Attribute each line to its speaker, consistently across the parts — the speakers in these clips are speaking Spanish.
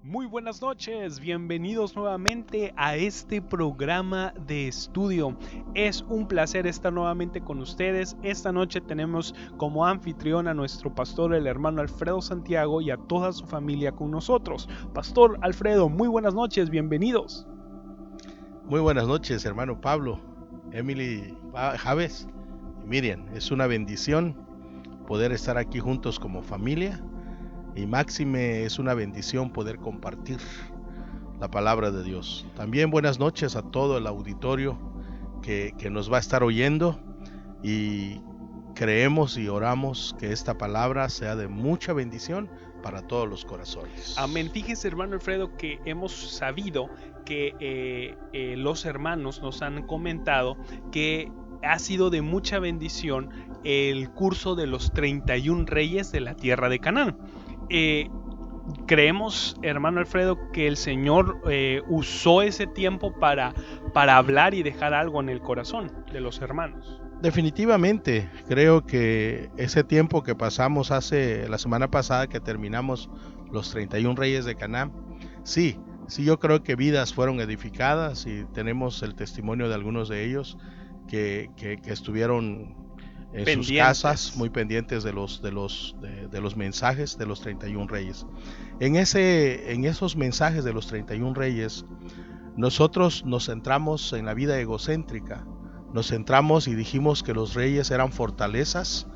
Speaker 1: Muy buenas noches, bienvenidos nuevamente a este programa de estudio. Es un placer estar nuevamente con ustedes. Esta noche tenemos como anfitrión a nuestro pastor, el hermano Alfredo Santiago, y a toda su familia con nosotros. Pastor Alfredo, muy buenas noches, bienvenidos.
Speaker 2: Muy buenas noches, hermano Pablo, Emily Javes y Miriam. Es una bendición poder estar aquí juntos como familia y máxime es una bendición poder compartir la palabra de Dios. También buenas noches a todo el auditorio que nos va a estar oyendo, y creemos y oramos que esta palabra sea de mucha bendición para todos los corazones.
Speaker 1: Amén. Fíjese, hermano Alfredo, que hemos sabido que los hermanos nos han comentado que ha sido de mucha bendición el curso de los 31 reyes de la tierra de Canaán. Creemos, hermano Alfredo, que el Señor usó ese tiempo para hablar y dejar algo en el corazón de los hermanos.
Speaker 2: Definitivamente, creo que ese tiempo que pasamos la semana pasada que terminamos los 31 reyes de Canaán, sí, yo creo que vidas fueron edificadas y tenemos el testimonio de algunos de ellos que estuvieron en sus casas muy pendientes de los mensajes de los 31 reyes. En esos mensajes de los 31 reyes, nosotros nos centramos en la vida egocéntrica. Nos centramos y dijimos que los reyes eran fortalezas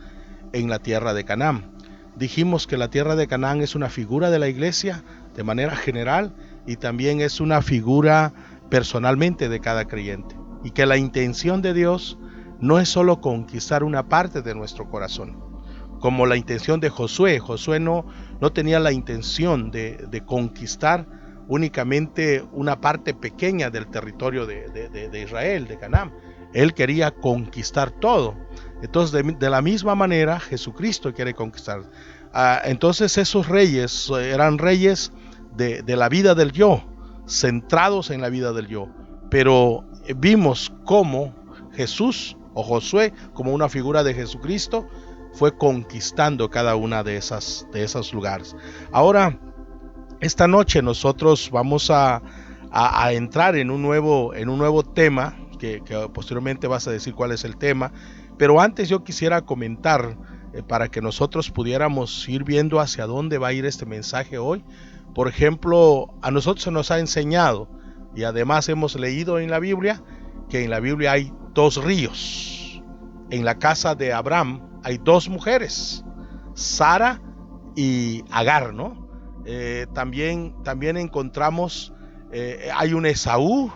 Speaker 2: en la tierra de Canaán. Dijimos que la tierra de Canaán es una figura de la iglesia de manera general y también es una figura personalmente de cada creyente. Y que la intención de Dios no es solo conquistar una parte de nuestro corazón, como la intención de Josué. Josué no tenía la intención de conquistar únicamente una parte pequeña del territorio de Israel, de Canaán. Él quería conquistar todo. Entonces, de la misma manera, Jesucristo quiere conquistar. Entonces, esos reyes eran reyes de la vida del yo, centrados en la vida del yo. Pero vimos cómo Jesús o Josué, como una figura de Jesucristo, fue conquistando cada una de esos lugares. Ahora, esta noche nosotros vamos a entrar en un nuevo tema, que posteriormente vas a decir cuál es el tema, pero antes yo quisiera comentar para que nosotros pudiéramos ir viendo hacia dónde va a ir este mensaje hoy. Por ejemplo, a nosotros se nos ha enseñado y además hemos leído en la Biblia que en la Biblia hay dos ríos. En la casa de Abraham hay dos mujeres, Sara y Agar, ¿no? También encontramos, hay un Esaú,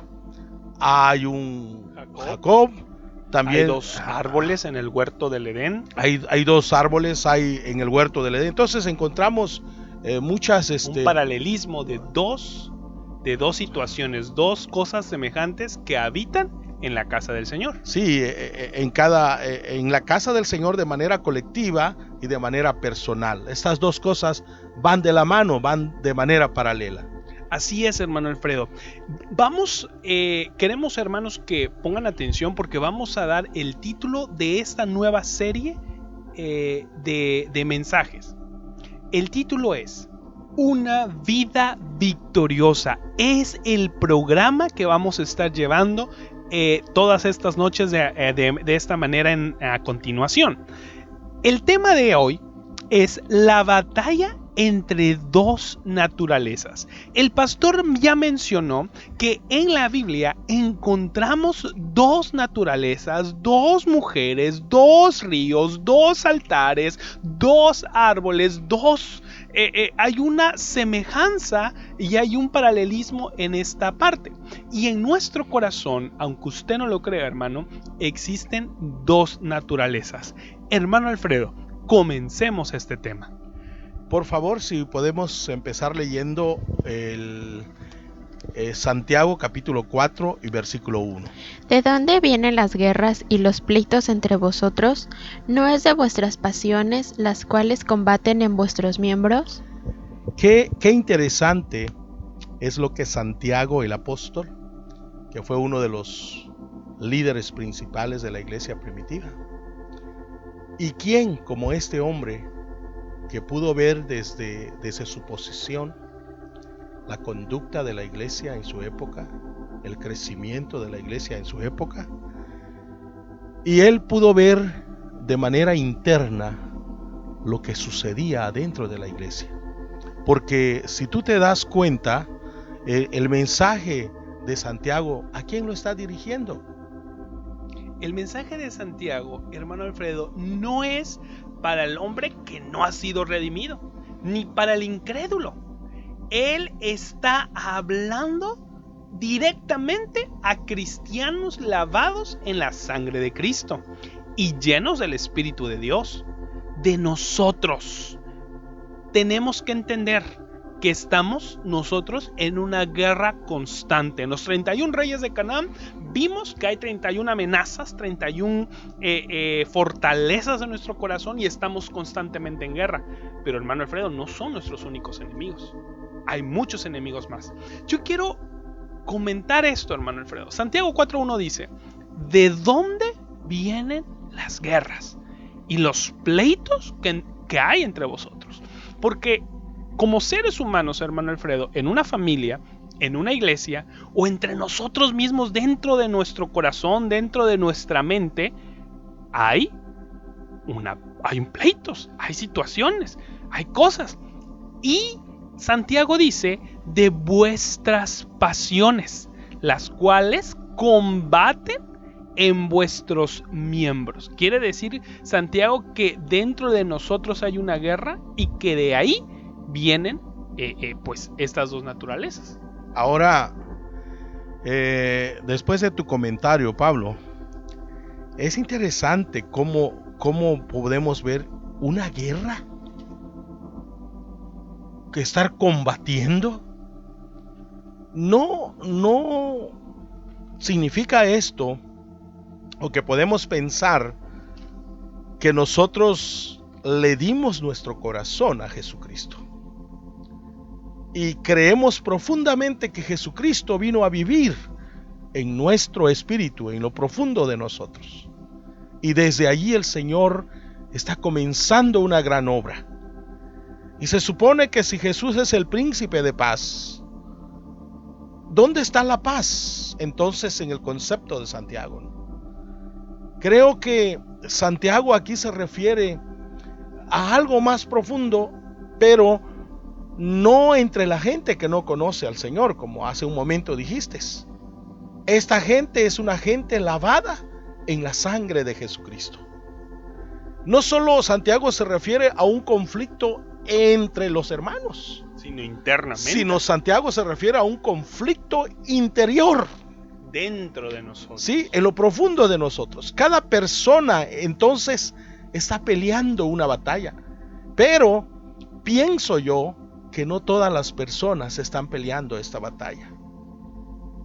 Speaker 2: hay un Jacob, también
Speaker 1: hay dos árboles en el huerto del Edén.
Speaker 2: Hay dos árboles en el huerto del Edén. Entonces encontramos muchas...
Speaker 1: un paralelismo de dos situaciones, dos cosas semejantes que habitan en la casa del Señor.
Speaker 2: Sí, en la casa del Señor de manera colectiva y de manera personal. Estas dos cosas van de la mano, van de manera paralela.
Speaker 1: Así es, hermano Alfredo. Queremos, hermanos, que pongan atención porque vamos a dar el título de esta nueva serie de mensajes. El título es Una vida victoriosa. Es el programa que vamos a estar llevando todas estas noches de esta manera a continuación. El tema de hoy es la batalla entre dos naturalezas. El pastor ya mencionó que en la Biblia encontramos dos naturalezas, dos mujeres, dos ríos, dos altares, dos árboles, hay una semejanza y hay un paralelismo en esta parte. Y en nuestro corazón, aunque usted no lo crea, hermano, existen dos naturalezas. Hermano Alfredo, comencemos este tema.
Speaker 2: Por favor, si podemos empezar leyendo Santiago capítulo 4 y versículo 1.
Speaker 3: ¿De dónde vienen las guerras y los pleitos entre vosotros? ¿No es de vuestras pasiones las cuales combaten en vuestros miembros?
Speaker 2: Qué interesante es lo que Santiago el apóstol, que fue uno de los líderes principales de la iglesia primitiva, y quién como este hombre que pudo ver desde su posición la conducta de la iglesia en su época, el crecimiento de la iglesia en su época, y él pudo ver de manera interna lo que sucedía adentro de la iglesia. Porque si tú te das cuenta, el mensaje de Santiago, ¿a quién lo está dirigiendo?
Speaker 1: El mensaje de Santiago, hermano Alfredo, no es para el hombre que no ha sido redimido, ni para el incrédulo. Él está hablando directamente a cristianos lavados en la sangre de Cristo y llenos del Espíritu de Dios. De nosotros. Tenemos que entender que estamos nosotros en una guerra constante. En los 31 reyes de Canaán vimos que hay 31 amenazas, 31 fortalezas de nuestro corazón y estamos constantemente en guerra. Pero hermano Alfredo, no son nuestros únicos enemigos. Hay muchos enemigos más. Yo quiero comentar esto, hermano Alfredo. Santiago 4.1 dice, ¿de dónde vienen las guerras y los pleitos que hay entre vosotros? Porque como seres humanos, hermano Alfredo, en una familia, en una iglesia o entre nosotros mismos, dentro de nuestro corazón, dentro de nuestra mente, hay pleitos, hay situaciones, hay cosas. Y Santiago dice, de vuestras pasiones, las cuales combaten en vuestros miembros. Quiere decir Santiago que dentro de nosotros hay una guerra y que de ahí vienen pues estas dos naturalezas.
Speaker 2: Ahora, después de tu comentario, Pablo, es interesante cómo podemos ver una guerra que estar combatiendo. No significa esto, o que podemos pensar que nosotros le dimos nuestro corazón a Jesucristo y creemos profundamente que Jesucristo vino a vivir en nuestro espíritu, en lo profundo de nosotros, y desde allí el Señor está comenzando una gran obra. Y se supone que si Jesús es el príncipe de paz, ¿dónde está la paz entonces en el concepto de Santiago? Creo que Santiago aquí se refiere a algo más profundo, pero no entre la gente que no conoce al Señor, como hace un momento dijiste. Esta gente es una gente lavada en la sangre de Jesucristo. No solo Santiago se refiere a un conflicto entre los hermanos,
Speaker 1: sino internamente.
Speaker 2: Sino Santiago se refiere a un conflicto interior.
Speaker 1: Dentro de nosotros.
Speaker 2: Sí, en lo profundo de nosotros. Cada persona entonces está peleando una batalla. Pero pienso yo que no todas las personas están peleando esta batalla.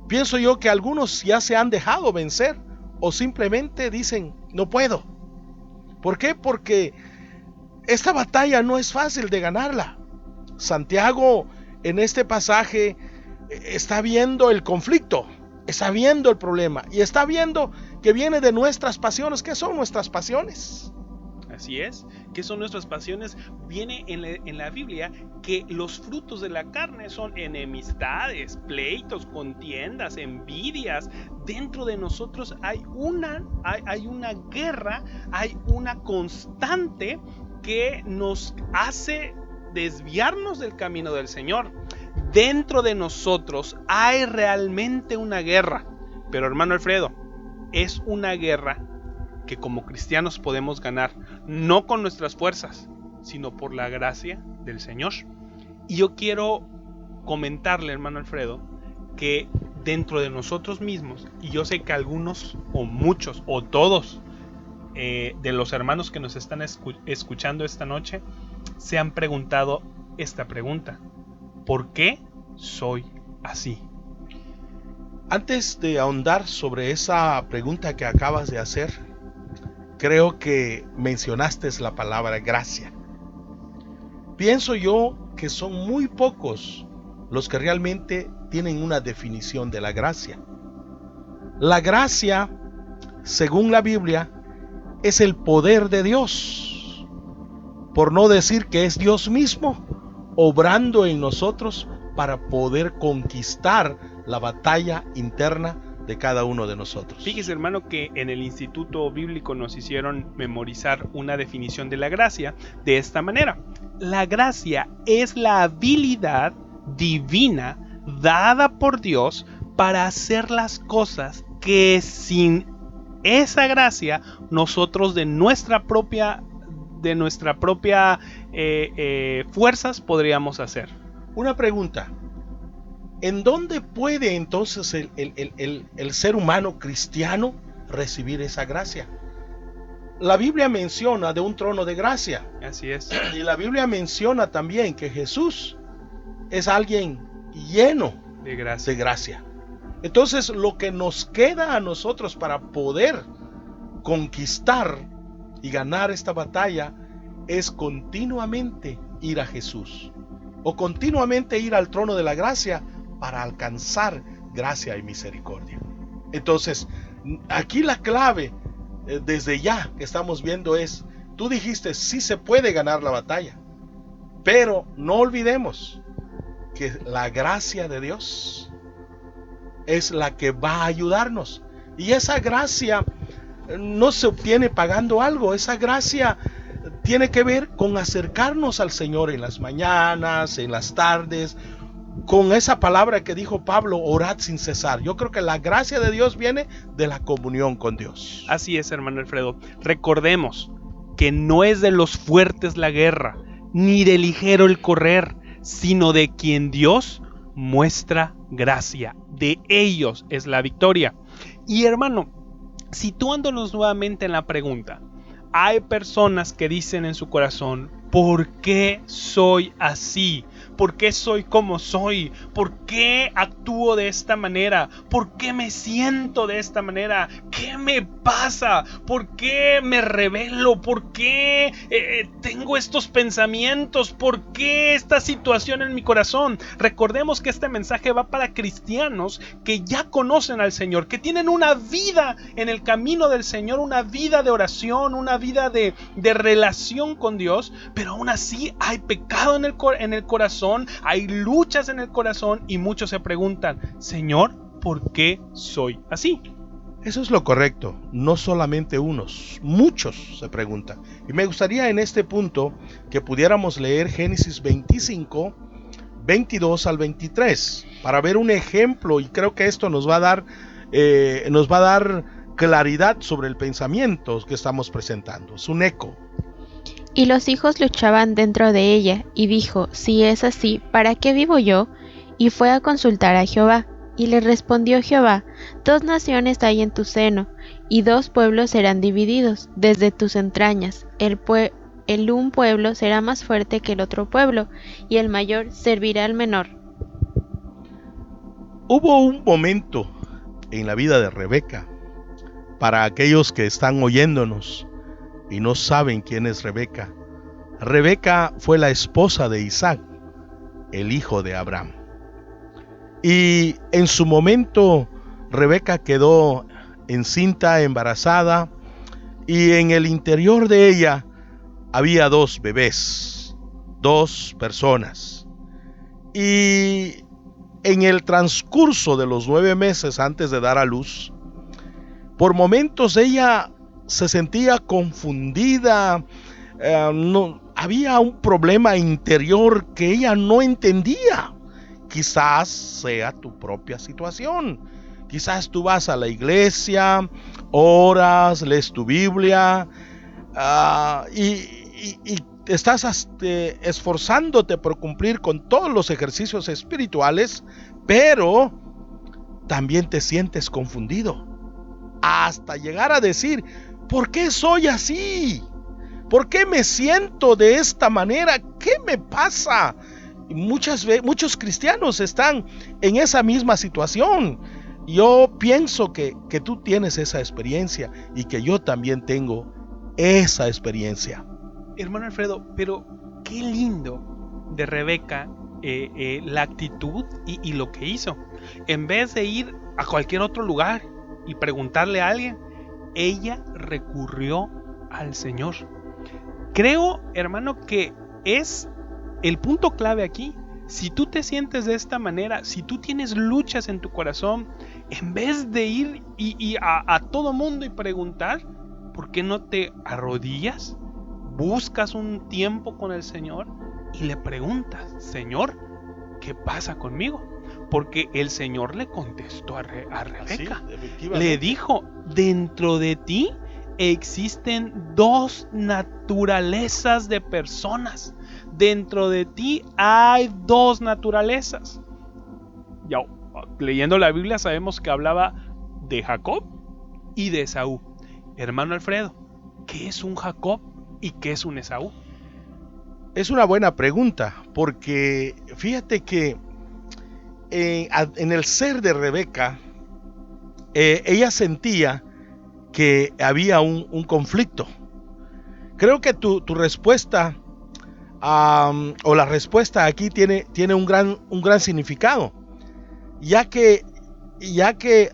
Speaker 2: Pienso yo que algunos ya se han dejado vencer o simplemente dicen, no puedo. ¿Por qué? Porque esta batalla no es fácil de ganarla. Santiago en este pasaje está viendo el conflicto, está viendo el problema y está viendo que viene de nuestras pasiones. ¿Qué son nuestras pasiones?
Speaker 1: Así es, ¿qué son nuestras pasiones? Viene en la Biblia que los frutos de la carne son enemistades, pleitos, contiendas, envidias. Dentro de nosotros hay una guerra, hay una constante que nos hace desviarnos del camino del Señor. Dentro de nosotros hay realmente una guerra, pero hermano Alfredo, es una guerra que como cristianos podemos ganar, no con nuestras fuerzas, sino por la gracia del Señor. Y yo quiero comentarle, hermano Alfredo, que dentro de nosotros mismos, y yo sé que algunos o muchos o todos de los hermanos que nos están escuchando esta noche se han preguntado esta pregunta: ¿por qué soy así?
Speaker 2: Antes de ahondar sobre esa pregunta que acabas de hacer, creo que mencionaste la palabra gracia. Pienso yo que son muy pocos los que realmente tienen una definición de la gracia. La gracia, según la Biblia, es el poder de Dios, por no decir que es Dios mismo obrando en nosotros para poder conquistar la batalla interna de cada uno de nosotros.
Speaker 1: Fíjese, hermano, que en el Instituto Bíblico nos hicieron memorizar una definición de la gracia de esta manera. La gracia es la habilidad divina dada por Dios para hacer las cosas que sin esa gracia nosotros de nuestra propia fuerzas podríamos hacer.
Speaker 2: Una pregunta. ¿En dónde puede entonces el ser humano cristiano recibir esa gracia? La Biblia menciona de un trono de gracia.
Speaker 1: Así es.
Speaker 2: Y la Biblia menciona también que Jesús es alguien lleno
Speaker 1: de gracia.
Speaker 2: Entonces, lo que nos queda a nosotros para poder conquistar y ganar esta batalla es continuamente ir a Jesús, o continuamente ir al trono de la gracia para alcanzar gracia y misericordia. Entonces, aquí la clave, desde ya que estamos viendo es, tú dijiste, sí se puede ganar la batalla, pero no olvidemos que la gracia de Dios es la que va a ayudarnos. Y esa gracia no se obtiene pagando algo. Esa gracia tiene que ver con acercarnos al Señor en las mañanas, en las tardes, con esa palabra que dijo Pablo, orad sin cesar. Yo creo que la gracia de Dios viene de la comunión con Dios.
Speaker 1: Así es, hermano Alfredo. Recordemos que no es de los fuertes la guerra, ni de ligero el correr, sino de quien Dios muestra gracia. De ellos es la victoria. Y hermano, situándonos nuevamente en la pregunta, hay personas que dicen en su corazón, ¿por qué soy así? ¿Por qué soy como soy? ¿Por qué actúo de esta manera? ¿Por qué me siento de esta manera? ¿Qué me pasa? ¿Por qué me rebelo? ¿Por qué tengo estos pensamientos? ¿Por qué esta situación en mi corazón? Recordemos que este mensaje va para cristianos que ya conocen al Señor, que tienen una vida en el camino del Señor, una vida de oración, una vida de relación con Dios, pero aún así hay pecado en el corazón, hay luchas en el corazón y muchos se preguntan, Señor, ¿por qué soy así?
Speaker 2: Eso es lo correcto, no solamente unos, muchos se preguntan. Y me gustaría en este punto que pudiéramos leer Génesis 25, 22 al 23, para ver un ejemplo, y creo que esto nos va a dar claridad sobre el pensamiento que estamos presentando. Es un eco.
Speaker 3: Y los hijos luchaban dentro de ella, y dijo, si es así, ¿para qué vivo yo? Y fue a consultar a Jehová. Y le respondió Jehová, 2 naciones hay en tu seno, y 2 pueblos serán divididos desde tus entrañas. El un pueblo será más fuerte que el otro pueblo, y el mayor servirá al menor.
Speaker 2: Hubo un momento en la vida de Rebeca, para aquellos que están oyéndonos y no saben quién es Rebeca. Rebeca fue la esposa de Isaac, el hijo de Abraham. Y en su momento Rebeca quedó encinta, embarazada, y en el interior de ella había 2 bebés, 2 personas. Y en el transcurso de los 9 meses antes de dar a luz, por momentos ella se sentía confundida, había un problema interior que ella no entendía. Quizás sea tu propia situación. Quizás tú vas a la iglesia, oras, lees tu Biblia, y estás esforzándote por cumplir con todos los ejercicios espirituales, pero también te sientes confundido. Hasta llegar a decir, ¿por qué soy así? ¿Por qué me siento de esta manera? ¿Qué me pasa? Y muchos cristianos están en esa misma situación. Yo pienso que tú tienes esa experiencia y que yo también tengo esa experiencia.
Speaker 1: Hermano Alfredo, pero qué lindo de Rebeca la actitud y lo que hizo. En vez de ir a cualquier otro lugar y preguntarle a alguien, ella recurrió al Señor. Creo, hermano, que es el punto clave aquí, Si tú te sientes de esta manera, si tú tienes luchas en tu corazón, en vez de ir a todo mundo y preguntar, ¿por qué no te arrodillas? Buscas un tiempo con el Señor y le preguntas, Señor, ¿qué pasa conmigo? Porque el Señor le contestó a Rebeca.
Speaker 2: Sí,
Speaker 1: le dijo, dentro de ti existen dos naturalezas de personas. Dentro de ti hay dos naturalezas. Ya, leyendo la Biblia sabemos que hablaba de Jacob y de Esaú. Hermano Alfredo, ¿qué es un Jacob y qué es un Esaú?
Speaker 2: Es una buena pregunta, porque fíjate que en el ser de Rebeca, ella sentía que había un conflicto. Creo que tu respuesta o la respuesta aquí tiene un gran significado, ya que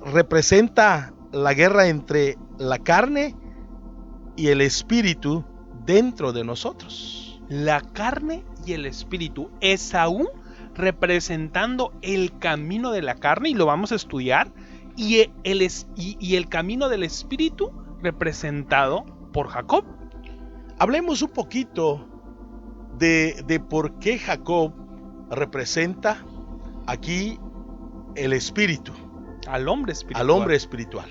Speaker 2: representa la guerra entre la carne y el espíritu dentro de nosotros.
Speaker 1: La carne y el espíritu. Esaú representando el camino de la carne, y lo vamos a estudiar, y el camino del espíritu representado por Jacob.
Speaker 2: Hablemos un poquito de por qué Jacob representa aquí el espíritu,
Speaker 1: al hombre espiritual,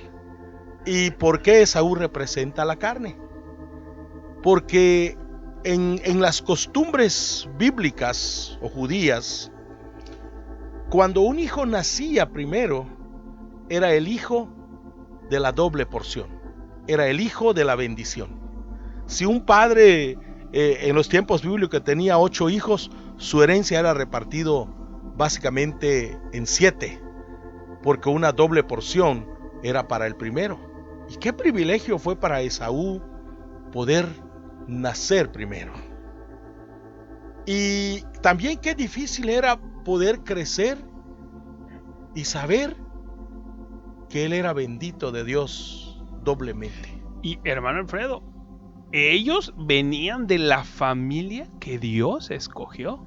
Speaker 2: y por qué Esaú representa la carne. Porque en las costumbres bíblicas o judías, cuando un hijo nacía primero, era el hijo de la doble porción, era el hijo de la bendición. Si un padre en los tiempos bíblicos tenía 8 hijos, su herencia era repartido básicamente en 7, porque una doble porción era para el primero. Y qué privilegio fue para Esaú poder nacer primero. Y también qué difícil era poder crecer y saber que él era bendito de Dios doblemente.
Speaker 1: Y hermano Alfredo, ellos venían de la familia que Dios escogió.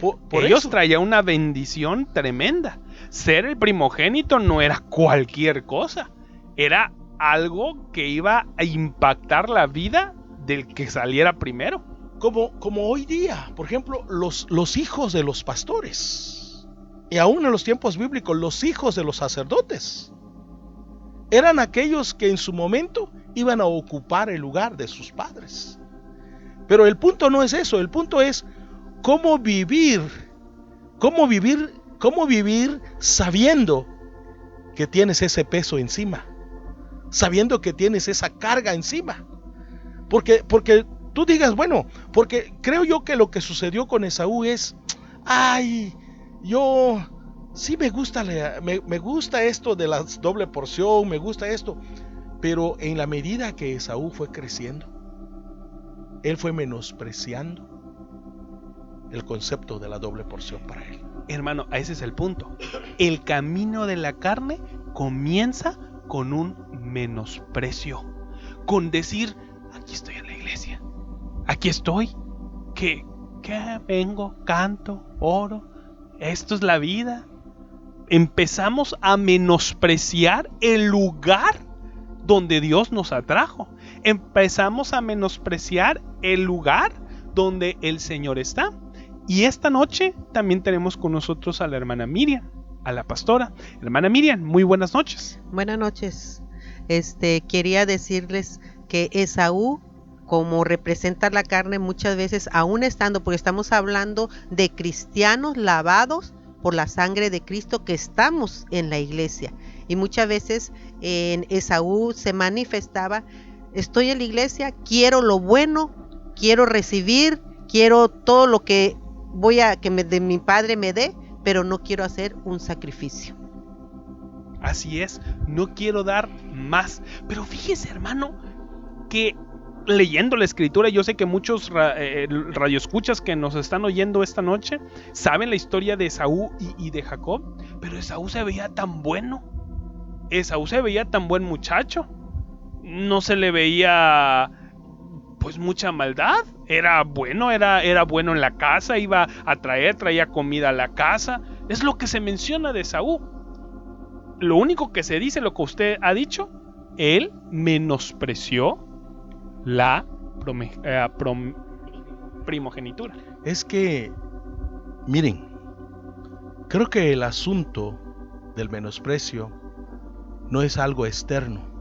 Speaker 1: Por ellos eso traía una bendición tremenda. Ser el primogénito no era cualquier cosa. Era algo que iba a impactar la vida del que saliera primero.
Speaker 2: Como hoy día, por ejemplo, los hijos de los pastores, y aún en los tiempos bíblicos, los hijos de los sacerdotes, eran aquellos que en su momento iban a ocupar el lugar de sus padres. Pero el punto no es eso, el punto es cómo vivir sabiendo que tienes ese peso encima, sabiendo que tienes esa carga encima. Porque tú digas, bueno, porque creo yo que lo que sucedió con Esaú es, yo sí me gusta esto de la doble porción, me gusta esto, pero en la medida que Esaú fue creciendo, él fue menospreciando el concepto de la doble porción para él.
Speaker 1: Hermano, ese es el punto. El camino de la carne comienza con un menosprecio, con decir, aquí estoy en la iglesia, aquí estoy, que vengo, canto, oro, esto es la vida. Empezamos a menospreciar el lugar donde Dios nos atrajo. Empezamos a menospreciar el lugar donde el Señor está. Y esta noche también tenemos con nosotros a la hermana Miriam, a la pastora. Hermana Miriam, muy buenas noches.
Speaker 4: Buenas noches. Quería decirles que Esaú, como representa la carne, muchas veces, aún estando, porque estamos hablando de cristianos lavados por la sangre de Cristo, que estamos en la iglesia, y muchas veces en Esaú se manifestaba, estoy en la iglesia, quiero lo bueno, quiero recibir, quiero todo lo que de mi padre me dé, pero no quiero hacer un sacrificio.
Speaker 1: Así es, no quiero dar más. Pero fíjese, hermano, que leyendo la escritura, yo sé que muchos radioescuchas que nos están oyendo esta noche saben la historia de Esaú y de Jacob, pero Esaú se veía tan bueno, Esaú se veía tan buen muchacho, no se le veía pues mucha maldad. Era bueno en la casa, traía comida a la casa. Es lo que se menciona de Esaú. Lo único que se dice, lo que usted ha dicho, él menospreció la primogenitura.
Speaker 2: Es que, miren, creo que el asunto del menosprecio no es algo externo.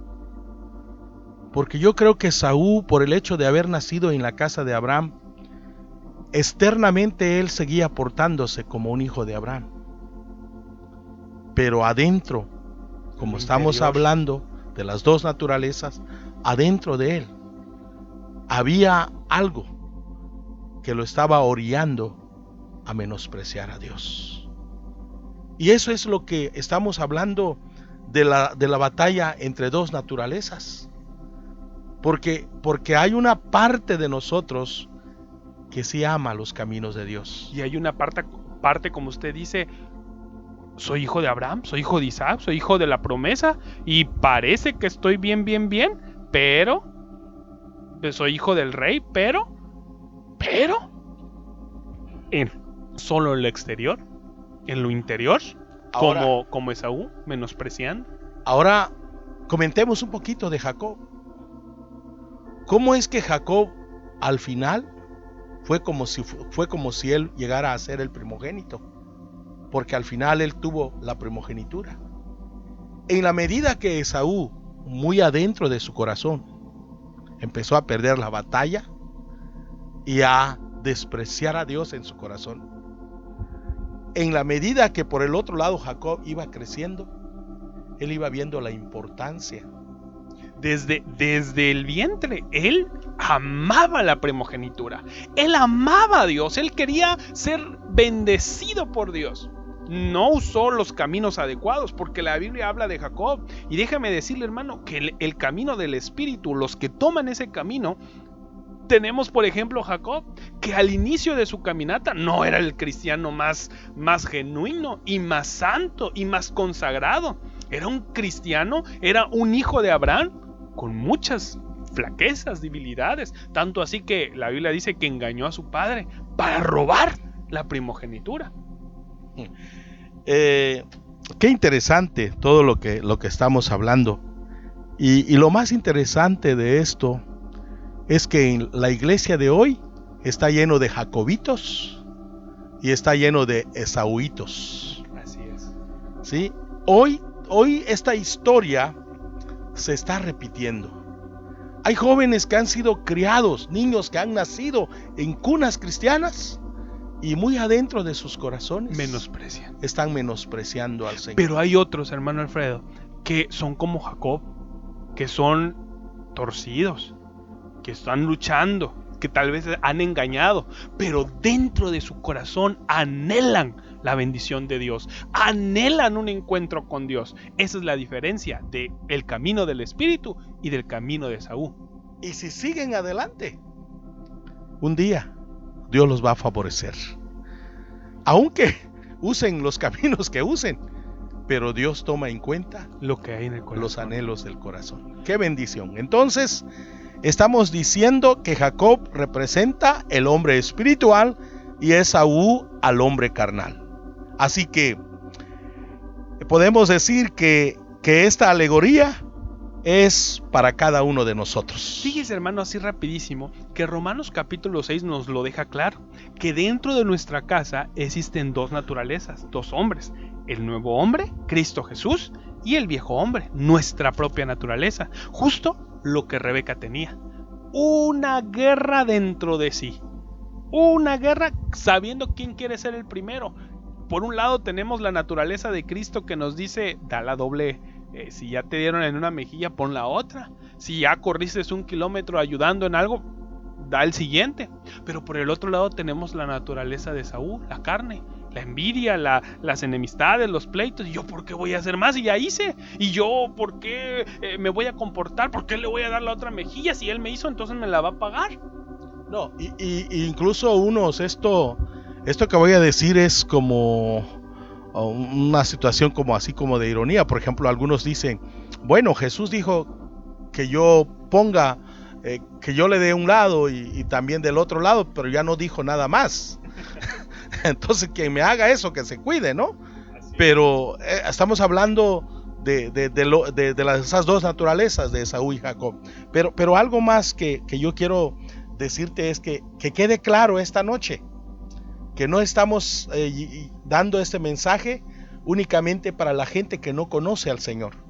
Speaker 2: Porque yo creo que Esaú, por el hecho de haber nacido en la casa de Abraham, externamente él seguía portándose como un hijo de Abraham. Pero adentro, como estamos hablando de las dos naturalezas, adentro de él había algo que lo estaba orillando a menospreciar a Dios. Y eso es lo que estamos hablando de la batalla entre dos naturalezas. Porque hay una parte de nosotros que sí ama los caminos de Dios.
Speaker 1: Y hay una parte, como usted dice, soy hijo de Abraham, soy hijo de Isaac, soy hijo de la promesa, y parece que estoy bien, pero soy hijo del rey, pero solo en lo exterior, en lo interior, como Esaú, menospreciando.
Speaker 2: Ahora comentemos un poquito de Jacob. ¿Cómo es que Jacob al final fue como si él llegara a ser el primogénito? Porque al final él tuvo la primogenitura. En la medida que Esaú, muy adentro de su corazón, empezó a perder la batalla y a despreciar a Dios en su corazón, en la medida que por el otro lado Jacob iba creciendo, él iba viendo la importancia.
Speaker 1: Desde el vientre, él amaba la primogenitura. Él amaba a Dios. Él quería ser bendecido por Dios. No usó los caminos adecuados, porque la Biblia habla de Jacob. Y déjame decirle, hermano, que el camino del Espíritu, los que toman ese camino, tenemos por ejemplo Jacob, que al inicio de su caminata no era el cristiano más genuino y más santo y más consagrado. Era un cristiano, era un hijo de Abraham con muchas flaquezas, debilidades, tanto así que la Biblia dice que engañó a su padre para robar la primogenitura.
Speaker 2: Qué interesante todo lo que estamos hablando, y lo más interesante de esto es que en la iglesia de hoy está lleno de jacobitos y está lleno de esauitos.
Speaker 1: Así es.
Speaker 2: ¿Sí? Hoy esta historia se está repitiendo. Hay jóvenes que han sido criados, niños que han nacido en cunas cristianas, y muy adentro de sus corazones están menospreciando al Señor.
Speaker 1: Pero hay otros, hermano Alfredo, que son como Jacob, que son torcidos, que están luchando, que tal vez han engañado, pero dentro de su corazón anhelan la bendición de Dios, anhelan un encuentro con Dios. Esa es la diferencia del camino del Espíritu y del camino de Esaú.
Speaker 2: Y si siguen adelante, un día Dios los va a favorecer, aunque usen los caminos que usen, pero Dios toma en cuenta
Speaker 1: lo que hay en el corazón,
Speaker 2: los anhelos del corazón. ¡Qué bendición! Entonces, estamos diciendo que Jacob representa el hombre espiritual y Esaú al hombre carnal. Así que podemos decir que esta alegoría es para cada uno de nosotros.
Speaker 1: Fíjese, hermano, así rapidísimo, que Romanos capítulo 6 nos lo deja claro, que dentro de nuestra casa existen dos naturalezas, dos hombres, el nuevo hombre, Cristo Jesús, y el viejo hombre, nuestra propia naturaleza, justo lo que Rebeca tenía, una guerra dentro de sí, una guerra sabiendo quién quiere ser el primero. Por un lado tenemos la naturaleza de Cristo que nos dice, da la doble. Si ya te dieron en una mejilla, pon la otra. Si ya corriste 1 kilómetro ayudando en algo, da el siguiente. Pero por el otro lado tenemos la naturaleza de Saúl, la carne, la envidia, las enemistades, los pleitos. ¿Y yo por qué voy a hacer más? Y ya hice. ¿Y yo por qué me voy a comportar? ¿Por qué le voy a dar la otra mejilla? Si él me hizo, entonces me la va a pagar.
Speaker 2: No, y incluso unos, esto que voy a decir es como una situación como de ironía. Por ejemplo, algunos dicen, bueno, Jesús dijo que yo ponga que yo le dé un lado y también del otro lado, pero ya no dijo nada más. Entonces quien me haga eso, que se cuide, ¿no? Pero estamos hablando de esas dos naturalezas de Esaú y Jacob. Pero algo más que yo quiero decirte es que quede claro esta noche que no estamos dando este mensaje únicamente para la gente que no conoce al Señor.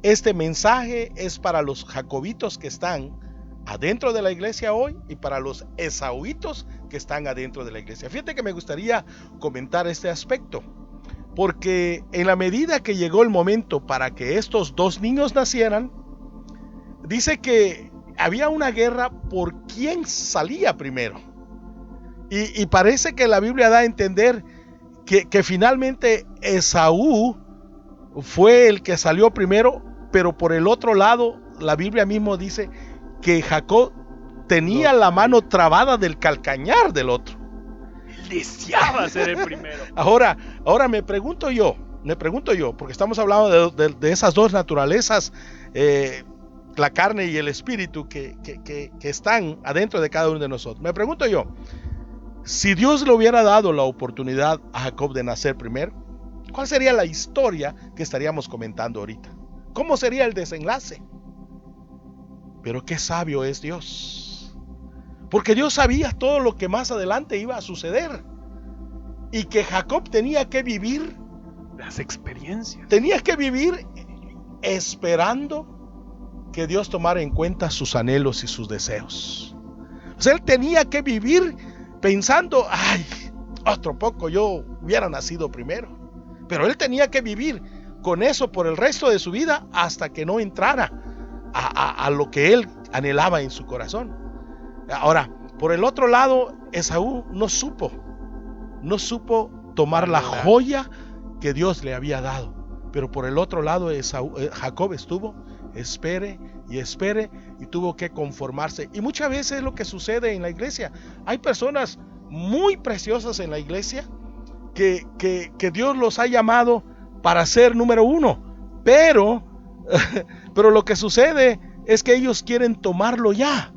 Speaker 2: Este mensaje es para los jacobitos que están adentro de la iglesia hoy y para los esaúitos que están adentro de la iglesia. Fíjate que me gustaría comentar este aspecto, porque en la medida que llegó el momento para que estos dos niños nacieran, dice que había una guerra por quién salía primero. Y parece que la Biblia da a entender que finalmente Esaú fue el que salió primero, pero por el otro lado, la Biblia mismo dice que Jacob tenía la mano trabada del calcañar del otro.
Speaker 1: Deseaba ser el primero.
Speaker 2: Ahora me pregunto yo, porque estamos hablando de esas dos naturalezas, la carne y el espíritu que están adentro de cada uno de nosotros. Me pregunto yo, si Dios le hubiera dado la oportunidad a Jacob de nacer primero, ¿cuál sería la historia que estaríamos comentando ahorita? ¿Cómo sería el desenlace? Pero qué sabio es Dios, porque Dios sabía todo lo que más adelante iba a suceder y que Jacob tenía que vivir
Speaker 1: las experiencias,
Speaker 2: tenía que vivir esperando que Dios tomara en cuenta sus anhelos y sus deseos. O sea, él tenía que vivir pensando, ay, otro poco yo hubiera nacido primero, pero él tenía que vivir con eso por el resto de su vida hasta que no entrara a lo que él anhelaba en su corazón. Ahora, por el otro lado, Esaú no supo tomar la joya que Dios le había dado. Pero por el otro lado, Jacob estuvo, espere y tuvo que conformarse. Y muchas veces es lo que sucede en la iglesia. Hay personas muy preciosas en la iglesia que Dios los ha llamado para ser número uno, pero lo que sucede es que ellos quieren tomarlo ya,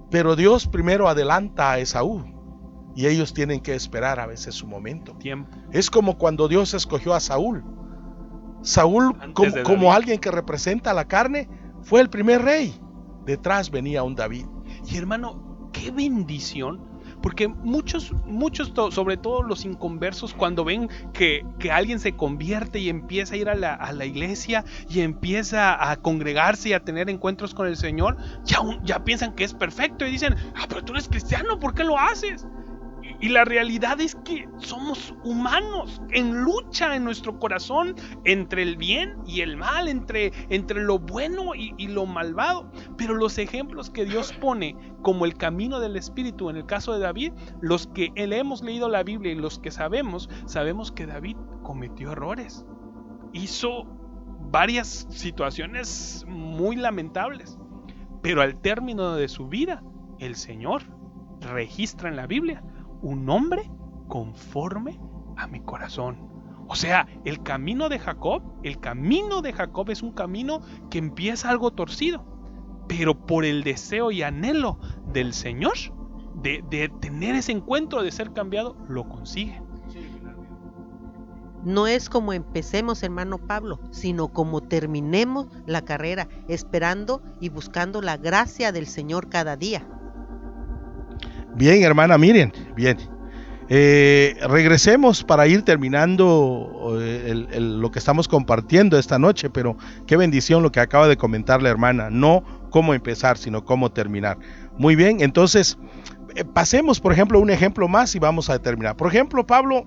Speaker 2: pero Dios primero adelanta a Esaú y ellos tienen que esperar a veces su momento.
Speaker 1: Tiempo.
Speaker 2: Es como cuando Dios escogió a Saúl como alguien que representa la carne, fue el primer rey. Detrás venía un David.
Speaker 1: Y hermano, qué bendición. Porque muchos, sobre todo los inconversos, cuando ven que alguien se convierte y empieza a ir a la iglesia y empieza a congregarse y a tener encuentros con el Señor, ya piensan que es perfecto y dicen, pero tú eres cristiano, ¿por qué lo haces? Y la realidad es que somos humanos en lucha en nuestro corazón entre el bien y el mal, entre lo bueno y lo malvado. Pero los ejemplos que Dios pone como el camino del Espíritu, en el caso de David, los que hemos leído la Biblia y los que sabemos que David cometió errores. Hizo varias situaciones muy lamentables. Pero al término de su vida, el Señor registra en la Biblia un hombre conforme a mi corazón. O sea, el camino de Jacob es un camino que empieza algo torcido, pero por el deseo y anhelo del Señor de tener ese encuentro, de ser cambiado, lo consigue.
Speaker 4: No es como empecemos, hermano Pablo, sino como terminemos la carrera, esperando y buscando la gracia del Señor cada día.
Speaker 2: Bien, hermana Miriam, bien. Regresemos para ir terminando lo que estamos compartiendo esta noche, pero qué bendición lo que acaba de comentar la hermana. No cómo empezar, sino cómo terminar. Muy bien, entonces pasemos, por ejemplo, un ejemplo más y vamos a terminar. Por ejemplo, Pablo,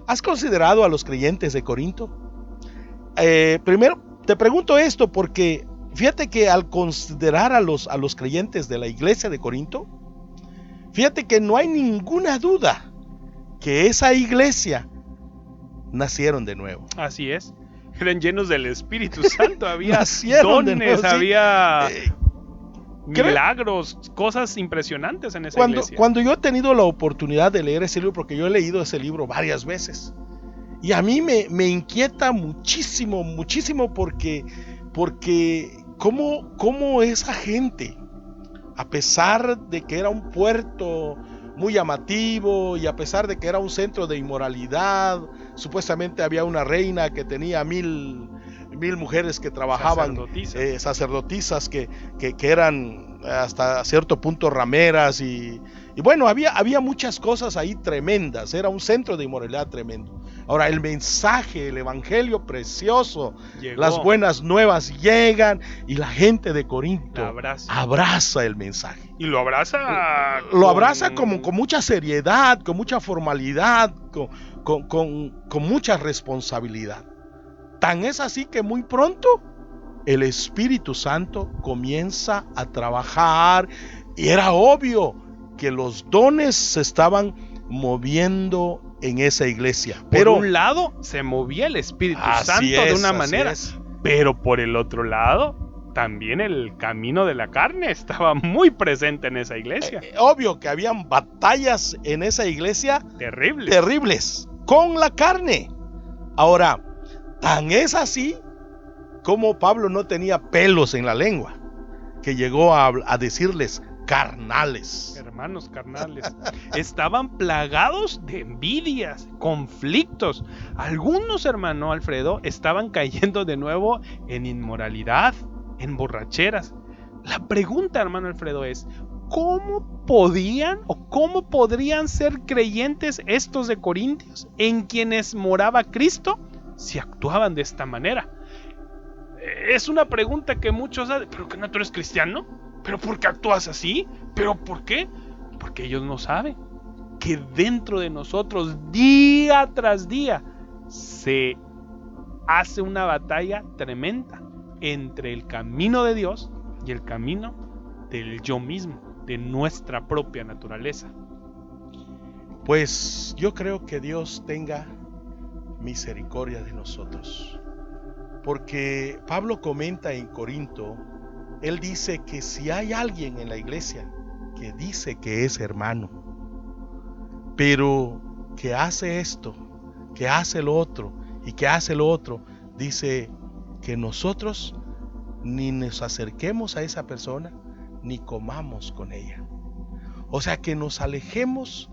Speaker 2: ¿has considerado a los creyentes de Corinto? Primero, te pregunto esto porque fíjate que al considerar a los creyentes de la iglesia de Corinto, fíjate que no hay ninguna duda que esa iglesia nacieron de nuevo.
Speaker 1: Así es. Eran llenos del Espíritu Santo. Había
Speaker 2: nacieron
Speaker 1: dones,
Speaker 2: de nuevo, sí.
Speaker 1: Había milagros, cosas impresionantes en esa iglesia.
Speaker 2: Cuando yo he tenido la oportunidad de leer ese libro, porque yo he leído ese libro varias veces, y a mí me inquieta muchísimo porque cómo esa gente a pesar de que era un puerto muy llamativo y a pesar de que era un centro de inmoralidad, supuestamente había una reina que tenía 1000 mujeres que trabajaban, sacerdotisas que eran hasta cierto punto rameras y bueno, había muchas cosas ahí tremendas, era un centro de inmoralidad tremendo. Ahora el mensaje, el evangelio precioso,
Speaker 1: Llegó.
Speaker 2: Las buenas nuevas llegan y la gente de Corinto
Speaker 1: abraza.
Speaker 2: abraza el mensaje.
Speaker 1: Y lo abraza.
Speaker 2: Lo abraza como con mucha seriedad, con mucha formalidad, con mucha responsabilidad. Tan es así que muy pronto el Espíritu Santo comienza a trabajar y era obvio que los dones se estaban moviendo en esa iglesia. Pero
Speaker 1: por un lado se movía el Espíritu Santo de una manera, pero por el otro lado también el camino de la carne estaba muy presente en esa iglesia.
Speaker 2: Obvio que habían batallas en esa iglesia terribles con la carne. Ahora, tan es así como Pablo no tenía pelos en la lengua, que llegó a decirles carnales.
Speaker 1: Hermanos carnales, estaban plagados de envidias, conflictos. Algunos, hermano Alfredo, estaban cayendo de nuevo en inmoralidad, en borracheras. La pregunta, hermano Alfredo, es: ¿cómo podían o cómo podrían ser creyentes estos de Corintios en quienes moraba Cristo si actuaban de esta manera? Es una pregunta que muchos hacen. ¿Pero que no tú eres cristiano? ¿Pero por qué actúas así? ¿Pero por qué? Porque ellos no saben que dentro de nosotros, día tras día, se hace una batalla tremenda entre el camino de Dios y el camino del yo mismo, de nuestra propia naturaleza.
Speaker 2: Pues yo creo que Dios tenga misericordia de nosotros, porque Pablo comenta en Corinto, él dice que si hay alguien en la iglesia que dice que es hermano, pero que hace esto, que hace lo otro y que hace lo otro, dice que nosotros ni nos acerquemos a esa persona ni comamos con ella. O sea, que nos alejemos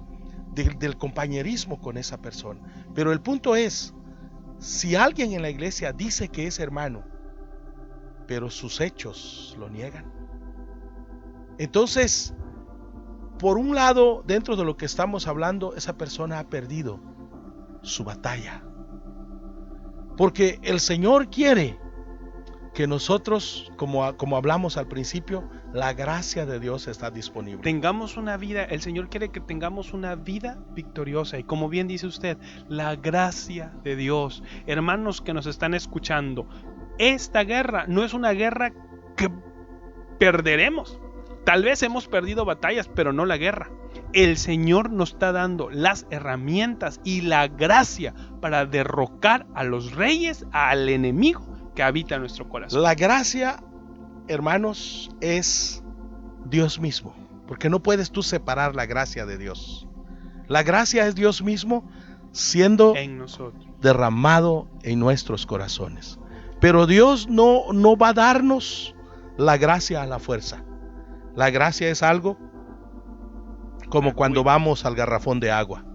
Speaker 2: del compañerismo con esa persona. Pero el punto es, si alguien en la iglesia dice que es hermano, pero sus hechos lo niegan, entonces, por un lado, dentro de lo que estamos hablando, esa persona ha perdido su batalla. Porque el Señor quiere que nosotros, como hablamos al principio, la gracia de Dios está disponible.
Speaker 1: Tengamos una vida, el Señor quiere que tengamos una vida victoriosa. Y como bien dice usted, la gracia de Dios. Hermanos que nos están escuchando, esta guerra no es una guerra que perderemos. Tal vez hemos perdido batallas, pero no la guerra. El Señor nos está dando las herramientas y la gracia para derrocar a los reyes, al enemigo que habita en nuestro corazón.
Speaker 2: La gracia, hermanos, es Dios mismo, porque no puedes tú separar la gracia de Dios. La gracia es Dios mismo siendo
Speaker 1: en nosotros,
Speaker 2: derramado en nuestros corazones. Pero Dios no va a darnos la gracia a la fuerza. La gracia es algo como cuando vamos al garrafón de agua.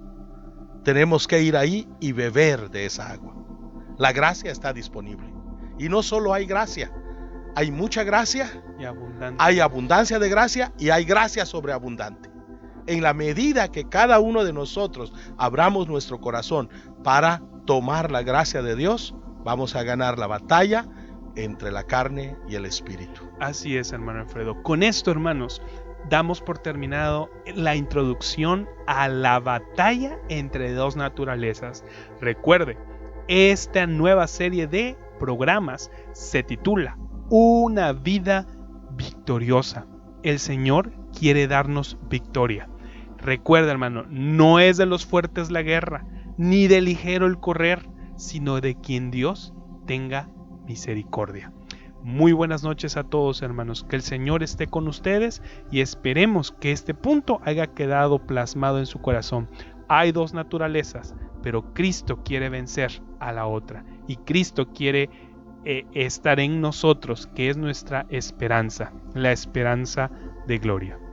Speaker 2: Tenemos que ir ahí y beber de esa agua. La gracia está disponible. Y no solo hay gracia, hay mucha gracia, hay abundancia de gracia y hay gracia sobreabundante. En la medida que cada uno de nosotros abramos nuestro corazón para tomar la gracia de Dios, vamos a ganar la batalla entre la carne y el espíritu.
Speaker 1: Así es, hermano Alfredo. Con esto, hermanos, damos por terminado la introducción a la batalla entre dos naturalezas. Recuerde, esta nueva serie de programas se titula Una vida victoriosa. El Señor quiere darnos victoria. Recuerda, hermano, no es de los fuertes la guerra, ni de ligero el correr, sino de quien Dios tenga misericordia. Muy buenas noches a todos, hermanos. Que el Señor esté con ustedes y esperemos que este punto haya quedado plasmado en su corazón. Hay dos naturalezas, pero Cristo quiere vencer a la otra y Cristo quiere estar en nosotros, que es nuestra esperanza, la esperanza de gloria.